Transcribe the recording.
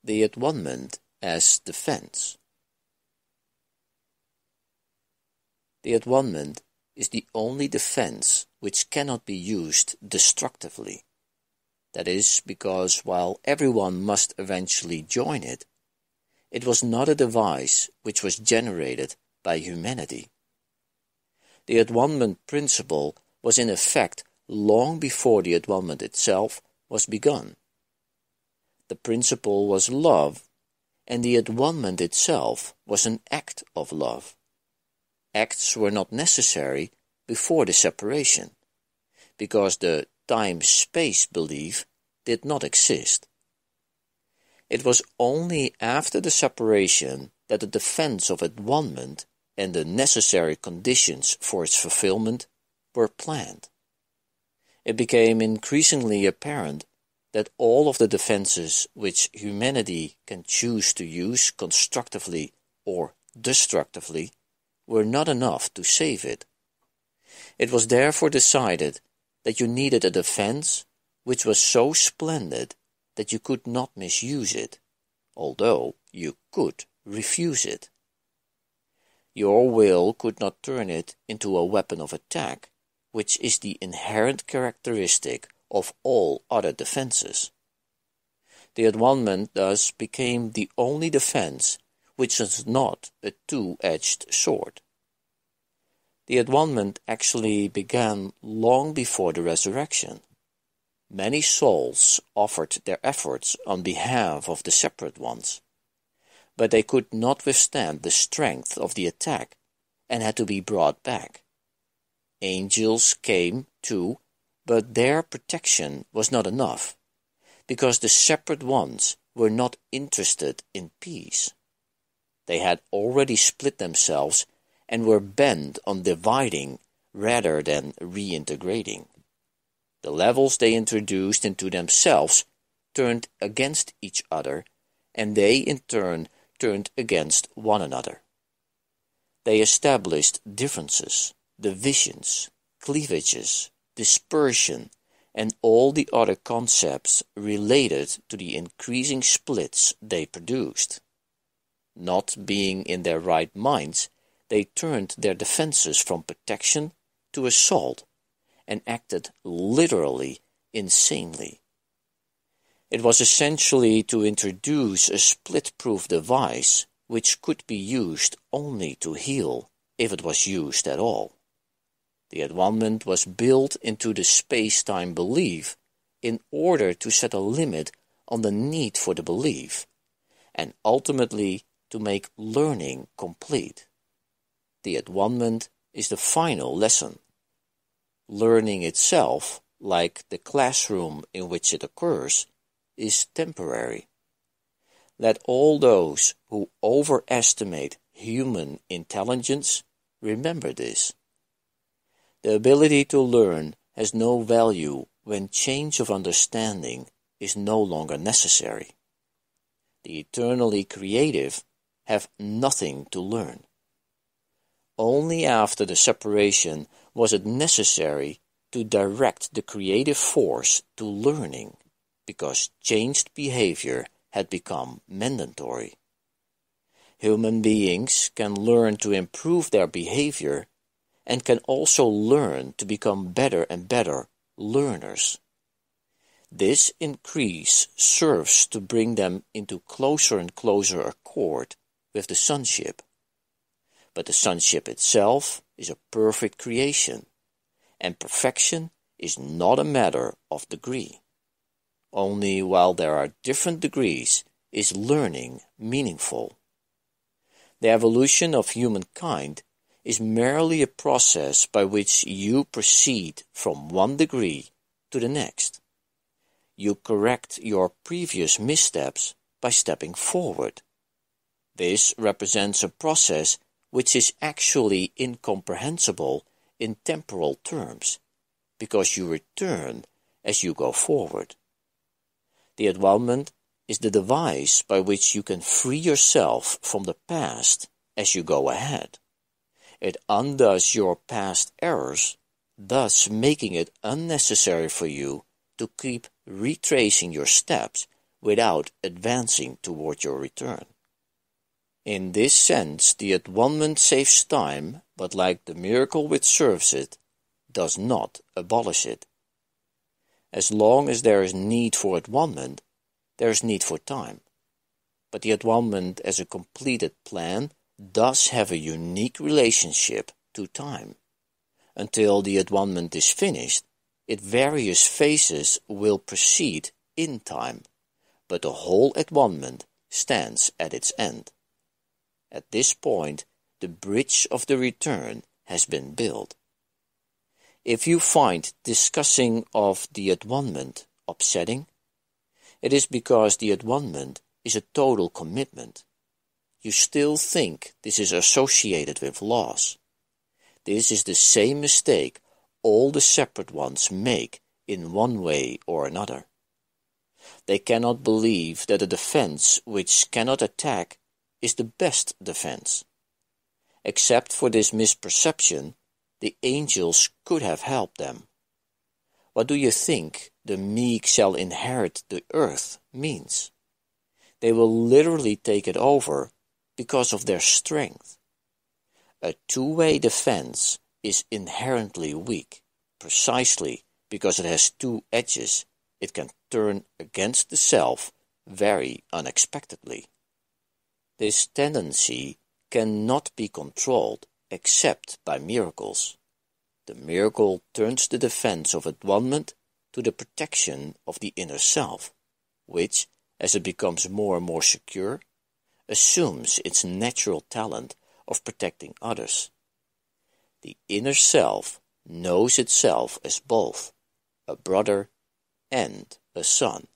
the atonement as defense. The atonement is the only defense which cannot be used destructively. That is because while everyone must eventually join it, it was not a device which was generated by humanity. The atonement principle was in effect long before the atonement itself was begun. The principle was love, and the atonement itself was an act of love. Acts were not necessary before the separation, because the time-space belief did not exist. It was only after the separation that the defense of atonement and the necessary conditions for its fulfillment were planned. It became increasingly apparent that all of the defenses which humanity can choose to use constructively or destructively were not enough to save it. It was therefore decided that you needed a defense which was so splendid that you could not misuse it, although you could refuse it. Your will could not turn it into a weapon of attack, which is the inherent characteristic of all other defenses. The atonement thus became the only defense which is not a two-edged sword. The atonement actually began long before the resurrection. Many souls offered their efforts on behalf of the separate ones, but they could not withstand the strength of the attack and had to be brought back. Angels came too, but their protection was not enough, because the separate ones were not interested in peace. They had already split themselves and were bent on dividing rather than reintegrating. The levels they introduced into themselves turned against each other, and they in turn turned against one another. They established differences, divisions, cleavages, dispersion, and all the other concepts related to the increasing splits they produced. Not being in their right minds, they turned their defenses from protection to assault, and acted literally insanely. It was essentially to introduce a split-proof device which could be used only to heal, if it was used at all. The atonement was built into the space-time belief in order to set a limit on the need for the belief, and ultimately to make learning complete. The atonement is the final lesson. Learning itself, like the classroom in which it occurs, is temporary. Let all those who overestimate human intelligence remember this. The ability to learn has no value when change of understanding is no longer necessary. The eternally creative have nothing to learn. Only after the separation was it necessary to direct the creative force to learning, because changed behavior had become mandatory. Human beings can learn to improve their behavior and can also learn to become better and better learners. This increase serves to bring them into closer and closer accord with the sonship. But the sonship itself is a perfect creation, and perfection is not a matter of degree. Only while there are different degrees is learning meaningful. The evolution of humankind is merely a process by which you proceed from one degree to the next. You correct your previous missteps by stepping forward. This represents a process which is actually incomprehensible in temporal terms, because you return as you go forward. The atonement is the device by which you can free yourself from the past as you go ahead. It undoes your past errors, thus making it unnecessary for you to keep retracing your steps without advancing toward your return. In this sense, the atonement saves time, but like the miracle which serves it, does not abolish it. As long as there is need for atonement, there is need for time. But the atonement as a completed plan does have a unique relationship to time. Until the atonement is finished, its various phases will proceed in time, but the whole atonement stands at its end. At this point, the bridge of the return has been built. If you find discussing of the atonement upsetting, it is because the atonement is a total commitment. You still think this is associated with loss. This is the same mistake all the separate ones make in one way or another. They cannot believe that a defense which cannot attack is the best defense. Except for this misperception, the angels could have helped them. What do you think the meek shall inherit the earth means? They will literally take it over because of their strength. A two-way defense is inherently weak, precisely because it has two edges. It can turn against the self very unexpectedly. This tendency cannot be controlled except by miracles. The miracle turns the defense of atonement to the protection of the inner self, which, as it becomes more and more secure, assumes its natural talent of protecting others. The inner self knows itself as both a brother and a son.